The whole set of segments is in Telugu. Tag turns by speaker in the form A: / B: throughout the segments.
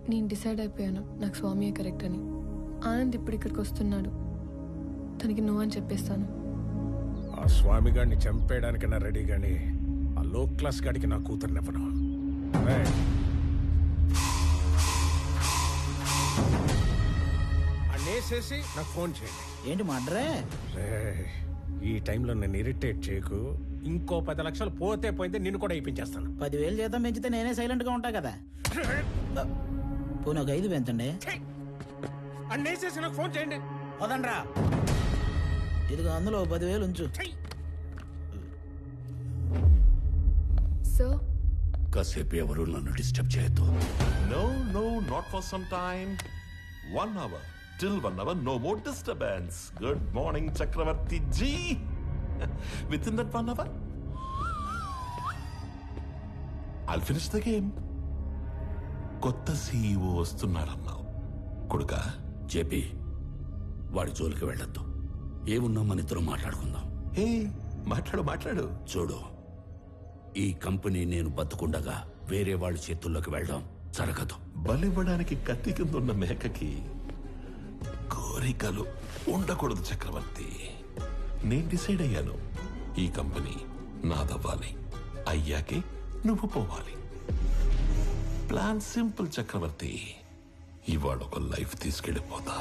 A: నేను డిసైడ్ అయిపోయాను నాకు స్వామియే కరెక్ట్ అని. ఆనంద్ ఇప్పుడు ఇక్కడికి వస్తున్నాడు, తనకి నువ్వు అని చెప్పేస్తాను.
B: ఆ స్వామి గారిని చంపేయడానికైనా రెడీ గాని ఆ లో క్లాస్ గాడికి నా కూతురునివ్వను. అనేసేసి నాకు ఫోన్ చేయండి.
C: ఏంటి మడ్రే?
B: ఈ టైంలో నన్ను ఇరిటేట్ చేయకు. ఇంకో 10 లక్షలు పోతే పోయింది, నిన్ను కూడా ఇప్పించేస్తాను.
C: 10,000 జీతం పెంచితే నేనే సైలెంట్ గా ఉంటా కదా. పోనీ ఒక 5 పెంచండి.
B: అనేసేసి నాకు ఫోన్ చేయండి.
C: వదండ్రా, ఇదిగో అందులో 10,000 ఉంచు.
A: సో
D: కాసేపు ఎవరు నన్ను డిస్టర్బ్ చేయొద్దు.
E: No, no, not for some time. 1 hour. Till 1 hour, no more disturbance. Good morning, Chakravarti ji. Within that 1 hour, I'll finish the game. కొత్త CEO వస్తున్నాడన్నావు కొడుకా.
D: జేపీ, వాడి జోలికి వెళ్ళొద్దు. ఏమున్నా మన ఇద్దరం మాట్లాడుకుందాం.
E: ఏ మాట్లాడు.
D: చూడు, ఈ కంపెనీ నేను బతుకుండగా వేరే వాళ్ళ చేతుల్లోకి వెళ్ళడం జరగదు.
E: బలివ్వడానికి కత్తి కింద ఉన్న మేకకి కోరికలు ఉండకూడదు చక్రవర్తి. నేను డిసైడ్ అయ్యాను, ఈ కంపెనీ నాదవ్వాలి. అయ్యాకే నువ్వు పోవాలి. ప్లాన్ సింపుల్ చక్రవర్తి. ఇవాళ ఒక లైఫ్ తీసుకెళ్ళిపోతా.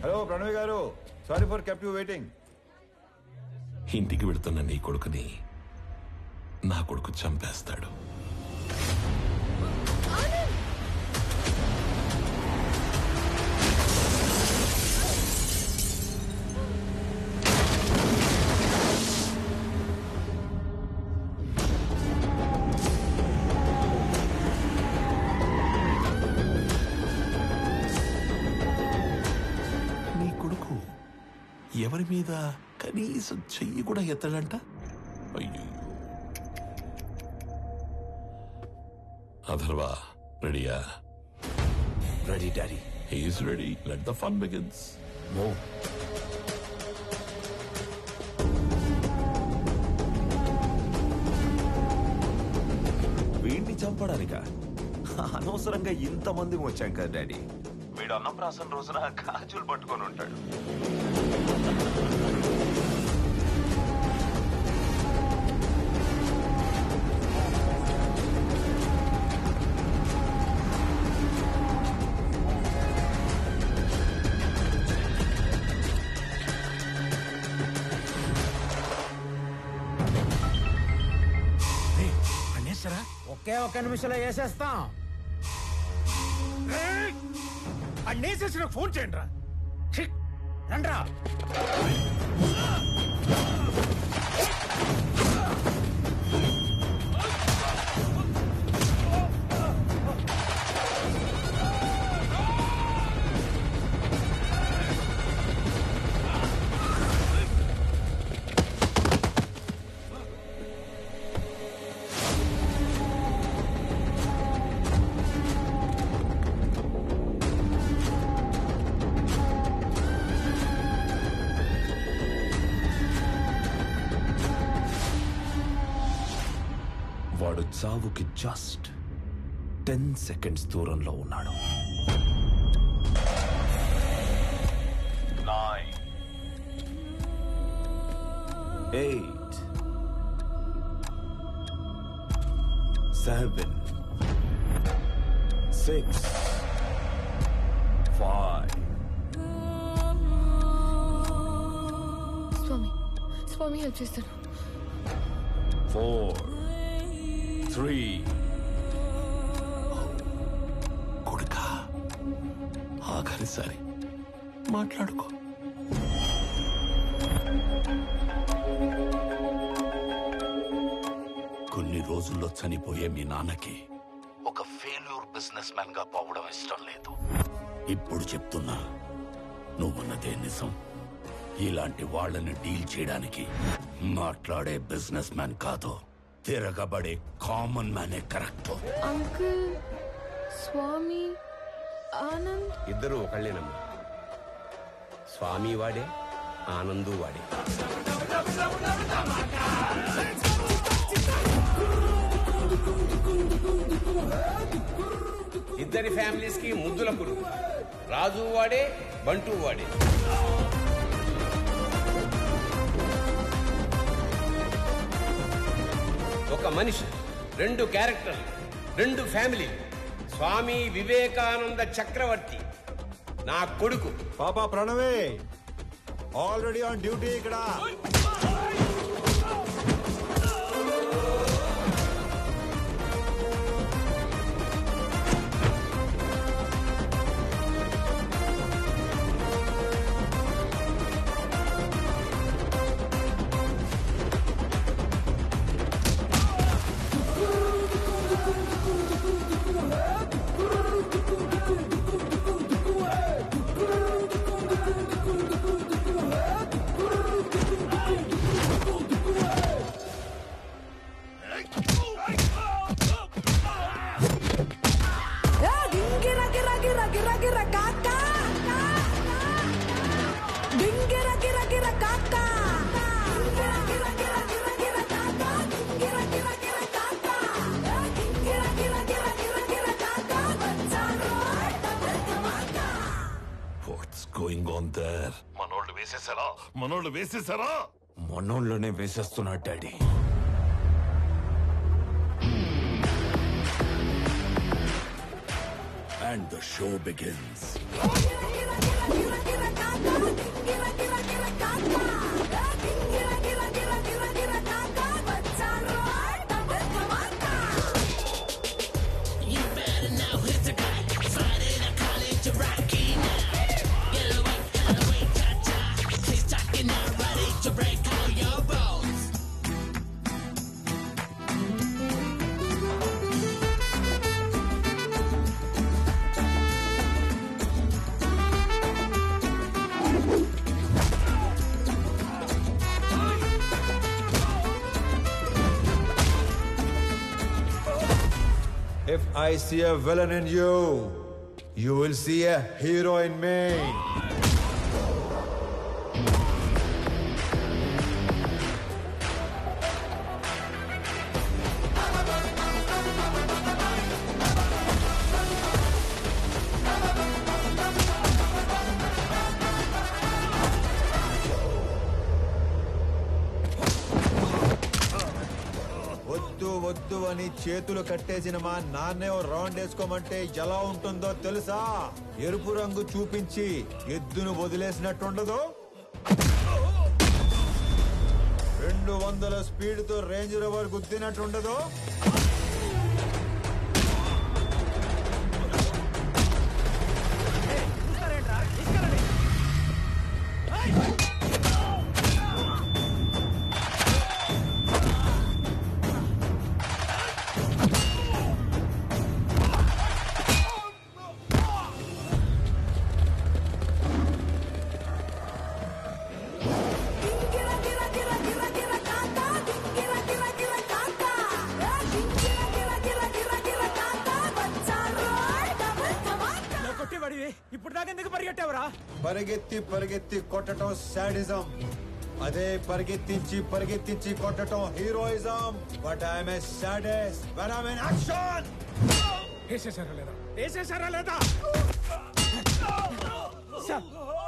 F: హలో ప్రణవ్ గారు, sorry for kept you waiting.
E: ఇంటికి వెళుతున్న నీ కొడుకుని నా కొడుకు చంపేస్తాడు. నీ కొడుకు ఎవరి మీద కనీసం చెయ్యి కూడా ఎత్తడంట. అయ్యో, అథర్వా రెడీయా?
D: Ready daddy.
E: He's ready. Let the fun begins.
D: ఓ,
F: వీడిని చంపడానిక అనవసరంగా ఇంతమంది వచ్చాం కదా డాడీ. వీడు అన్నప్రాసన రోజున గాజులు పట్టుకొని ఉంటాడు.
B: అనేసరా
C: ఒక్క నిమిషంలో వేసేస్తాం.
B: అనేసేసి నాకు ఫోన్ చేయండి రా.
C: రండ్రా.
F: వాడు చావుకి జస్ట్ 10 seconds దూరంలో ఉన్నాడు. 9 8 7 6 5
A: స్వామి హెల్ప్ చేస్తాను.
F: 4 3
E: కొడుకా, ఆఖరిసారి మాట్లాడుకో.
D: కొన్ని రోజుల్లో చనిపోయే మీ నాన్నకి ఒక ఫెయిల్యూర్ బిజినెస్ మ్యాన్ గా పోవడం ఇష్టం లేదు. ఇప్పుడు చెప్తున్నా, నువ్వన్నదే నిజం. ఇలాంటి వాళ్ళని డీల్ చేయడానికి మాట్లాడే బిజినెస్ మ్యాన్ కాదు, తిరగబడే కామన్ మ్యానే కరెక్ట్.
A: అంకుల్, స్వామి, ఆనంద్
G: ఇద్దరు ఒకళ్ళేనమ్మా. స్వామి వాడే, ఆనందు వాడే. ఇద్దరి ఫ్యామిలీస్ కి ముద్దుల పురుగు. రాజు వాడే, బంటూ వాడే. ఒక మనిషి, రెండు క్యారెక్టర్లు, రెండు ఫ్యామిలీ. స్వామి వివేకానంద చక్రవర్తి నా కొడుకు.
H: పాపా ప్రణవే ఆల్రెడీ ఆన్ డ్యూటీ ఇక్కడ.
E: What's going on their? మనోళ్ళు వేసేసారా?
F: మొన్నోళ్ళనే వేసేస్తున్నాడు daddy.
D: And the show begins.
H: If I see a villain in you, you will see a hero in me. వద్దు అని చేతులు కట్టేసిన మా నాన్నే రౌండ్ వేసుకోమంటే ఎలా ఉంటుందో తెలుసా? ఎరుపు రంగు చూపించి ఎద్దును వదిలేసినట్టుండదు. 200 స్పీడ్ తో రేంజ్ రోవర్ గుద్దినట్టుండదు.
C: ఇప్పుడు దాకా ఎందుకు పరిగెట్టావురా?
H: పరిగెత్తి పరిగెత్తి కొట్టడం సాడిజం, అదే పరిగెత్తించి కొట్టడం heroism. But I'm a sadist when I'm in action.
C: వేసేసారా లేదా?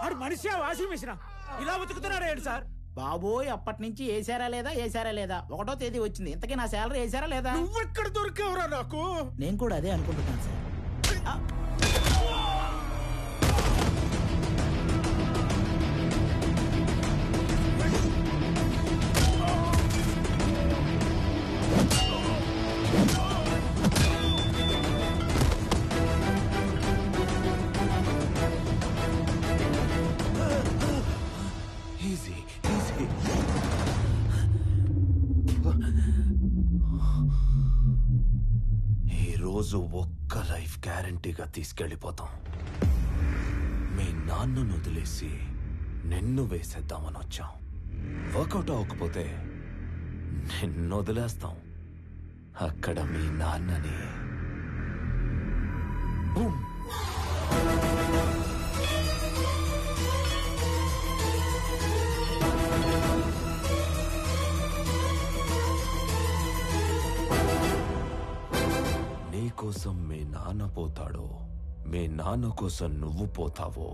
C: ఆడు మనిషి వాషింగ్ మిషన్ ఇలా ఉతుకుతున్నారా ఏంటి సార్? బాబోయ్, అప్పటి నుంచి వేసారా లేదా 1వ తేదీ వచ్చింది. ఇంతకీ నా శాలరీ వేసారా లేదా?
B: నువ్వెక్కడ దొరికేవరా నాకు?
C: నేను కూడా అదే అనుకుంటున్నాను సార్.
F: ఈరోజు ఒక్క లైఫ్ గ్యారంటీగా తీసుకెళ్ళిపోతాం. మీ నాన్నను వదిలేసి నిన్ను వేసేద్దామని వచ్చాం. వర్కౌట్ అవ్వకపోతే నిన్ను వదిలేస్తాం. అక్కడ మీ నాన్నని బూమ్. కోసం మీ నాన్న పోతాడో మీ నాన్న కోసం నువ్వు పోతావో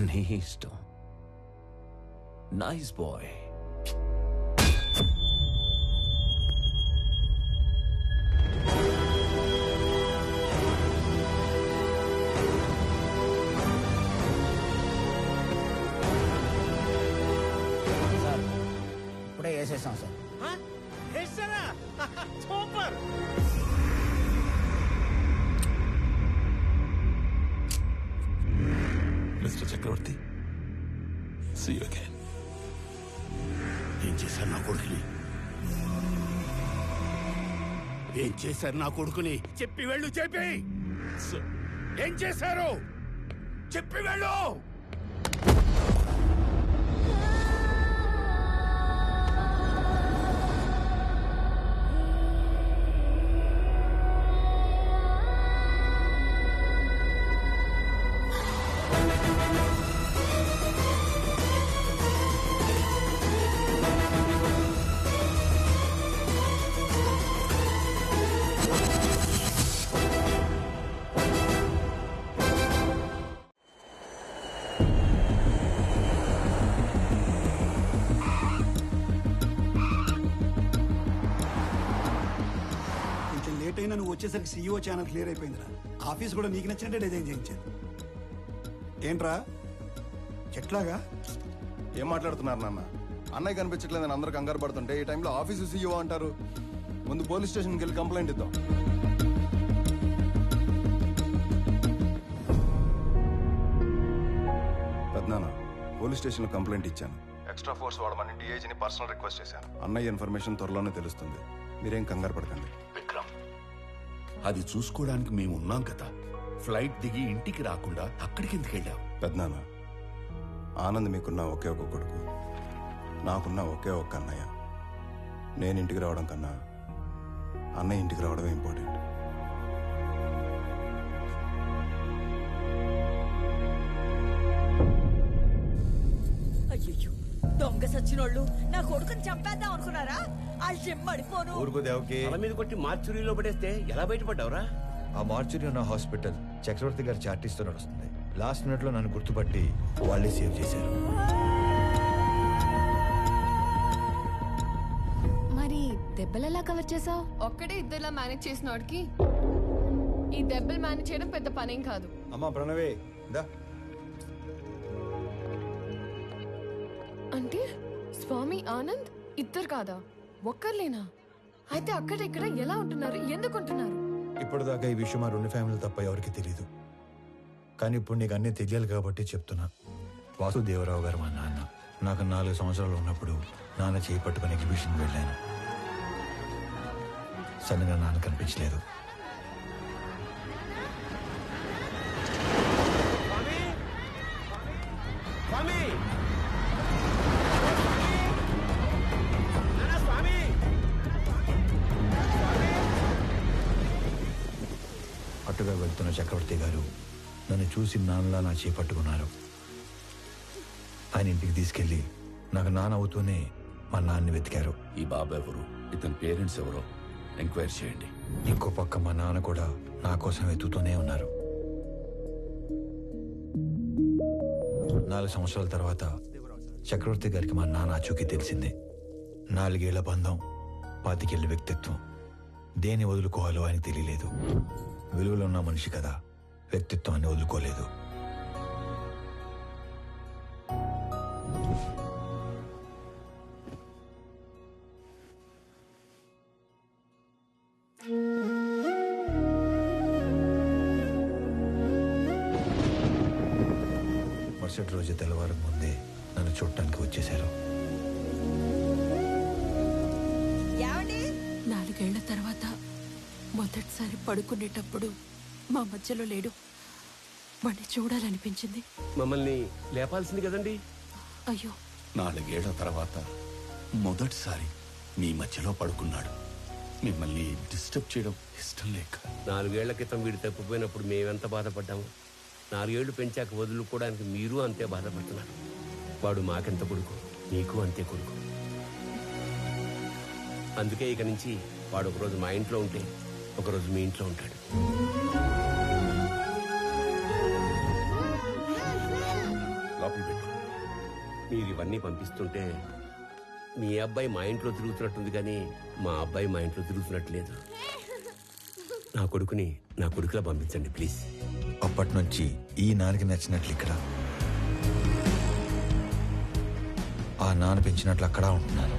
F: నీ ఇష్టం. Nice bye.
C: సార్ ఇప్పుడే వేసేసాం sir.
B: Super.
E: Mister Chakravarthi, see you again.
D: ఏం చేశారు నా కొడుకుని? ఏం చేశారు నా కొడుకుని? చెప్పి వెళ్ళు. చెప్పి ఏం చేశారు? చెప్పి వెళ్ళు.
I: నువ్వు వచ్చేసరికి సీఈఓ ఛానల్ క్లియర్ అయిపోయిందిరా. ఆఫీస్ కూడా నీకు నచ్చినట్టే డిజైన్ చేయించాను. ఏంట్రా ఎట్లాగా?
J: ఏం మాట్లాడుతున్నారు నాన్న? అన్నయ్య కనిపించట్లేదని అందరూ కంగారు పడుతుంటే ఈ టైంలో ఆఫీసు సీఈఓ అంటారు. ముందు పోలీస్ స్టేషన్కి వెళ్ళి కంప్లైంట్ ఇద్దాం. పెద్దనాన్న, పోలీస్ స్టేషన్లో కంప్లైంట్ ఇచ్చాను. ఎక్స్ట్రా ఫోర్స్ వాడమని డిఐజీని పర్సనల్ రిక్వెస్ట్ చేశాను. అన్నయ్య ఇన్ఫర్మేషన్ త్వరలోనే తెలుస్తుంది. మీరేం కంగారు పడకండి.
D: విక్రమ్, అది చూసుకోవడానికి మేము ఉన్నాం కదా. ఫ్లైట్ దిగి ఇంటికి రాకుండా అక్కడికి ఎందుకు వెళ్ళావు?
J: పెద్దనాన్న, ఆనంద్ మీకున్న ఒకే ఒక కొడుకు, నాకున్న ఒకే ఒక్క అన్నయ్య. నేను ఇంటికి రావడం కన్నా అన్నయ్య ఇంటికి రావడమే ఇంపార్టెంట్.
K: అయ్యో, దొంగ సచ్చినోళ్ళు నా కొడుకుని చంపేద్దాం అనుకున్నారా? ఆ చెమ్మడిపోను.
H: ఊరుకు దేవకి.
G: తల మీద కొట్టి మార్చురీలో పడేస్తే ఎలా బయటపడ్డావురా?
H: ఆ మార్చురి ఉన్న హాస్పిటల్ చక్రవర్తి గారి చార్టీస్తో నడుస్తుంది. లాస్ట్ మినిట్ లో నన్ను గుర్తుపట్టి వాళ్ళే సేవ్ చేశారు.
A: మరి దెబ్బలు ఎలా కవర్ చేసావు? ఒక్కడే ఇద్దరులా మేనేజ్ చేసిన వాడికి ఈ దెబ్బలు మేనేజ్ చేయడం పెద్ద పనేం కాదు.
H: అమ్మా ప్రణవే దా.
A: అంటే స్వామి ఆనంద్ ఇద్దరు కాదా, ఒక్కర్లేనా? అయితే అక్కడ ఇక్కడ ఎలా ఉంటున్నారు, ఎందుకు ఉంటున్నారు?
H: ఇప్పటిదాకా ఈ విషయం మా రెండు ఫ్యామిలీ తప్ప ఎవరికి తెలియదు. కానీ ఇప్పుడు నీకు అన్నీ తెలియాలి కాబట్టి చెప్తున్నా. వాసుదేవరావు గారు మా నాన్న. నాకు 4 సంవత్సరాలు ఉన్నప్పుడు నాన్న చేయి పట్టుకుని ఎగ్జిబిషన్కి వెళ్ళాను. సడన్గా నాన్న కనిపించలేదు. అటుగా వెళ్తున్న చక్రవర్తి గారు నన్ను చూసి నాన్నలా నా చేయి పట్టుకున్నారు. ఆయన ఇంటికి తీసుకెళ్లి నాకు నాన్న అవుతూనే మా నాన్నని వెతికారు.
D: ఈ బాబు ఎవరు, ఇతని పేరెంట్స్ ఎవరో ఎంక్వైరీ చేయండి.
H: ఇంకో పక్క మా నాన్న కూడా నా కోసం వెతుకుతూనే ఉన్నారు. 4 సంవత్సరాల తర్వాత చక్రవర్తి గారికి మా నాన్న ఆచూకీ తెలిసింది. 4 ఏళ్ల బంధం, 25 ఏళ్ల వ్యక్తిత్వం. దేన్ని వదులుకోవాలో ఆయనకు తెలియలేదు. విలువలో ఉన్న మనిషి కదా, వ్యక్తిత్వాన్ని వదులుకోలేదు. మరుసటి రోజు తెల్లవారు ముందే నన్ను చూడటానికి వచ్చేశారు.
K: 4 ఏళ్ల తర్వాత మొదటిసారి పడుకునేటప్పుడు మా మధ్యలో లేడు. వాడిని చూడాలనిపించింది.
G: మమ్మల్ని లేపాల్సింది కదండి.
K: అయ్యో,
D: 4 ఏళ్ల తర్వాత మొదటిసారి మీ మధ్యలో పడుకున్నాడు. మిమ్మల్ని డిస్టర్బ్ చేయడం ఇష్టం లేక.
G: 4 ఏళ్ల క్రితం వీడు తప్పిపోయినప్పుడు మేమెంత బాధపడ్డాము. 4 ఏళ్లు పెంచాక వదులుకోవడానికి మీరు అంతే బాధపడుతున్నారు. వాడు మాకెంత కొడుకు, మీకు అంతే కొడుకు. అందుకే ఇక నుంచి వాడు ఒకరోజు మా ఇంట్లో ఉంటే ఒకరోజు మీ ఇంట్లో ఉంటాడు. లోపల పెట్టు. మీరు ఇవన్నీ పంపిస్తుంటే మీ అబ్బాయి మా ఇంట్లో తిరుగుతున్నట్టుంది కానీ మా అబ్బాయి మా ఇంట్లో తిరుగుతున్నట్టు లేదు. నా కొడుకుని నా కొడుకులా పంపించండి ప్లీజ్.
H: అప్పటి నుంచి ఈ నాన్నకి నచ్చినట్లు ఇక్కడ, ఆ నాన్న పెంచినట్లు అక్కడ ఉంటున్నాను.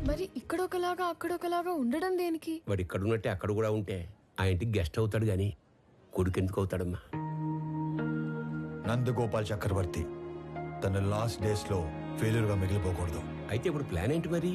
A: మరి ఇక్కడ ఒకలాగా అక్కడ ఒకలాగా ఉండడం దేనికి?
G: వాడు ఇక్కడ ఉన్నట్టే అక్కడ కూడా ఉంటే ఆ ఇంటికి గెస్ట్ అవుతాడు కానీ కొడుకు ఎందుకు అవుతాడమ్మా?
H: నందగోపాల్ చక్రవర్తి తన లాస్ట్ డేస్ లో ఫెయిల్యూర్ గా మిగిలిపోకూడదు.
G: అయితే ఇప్పుడు ప్లాన్ ఏంటి మరి?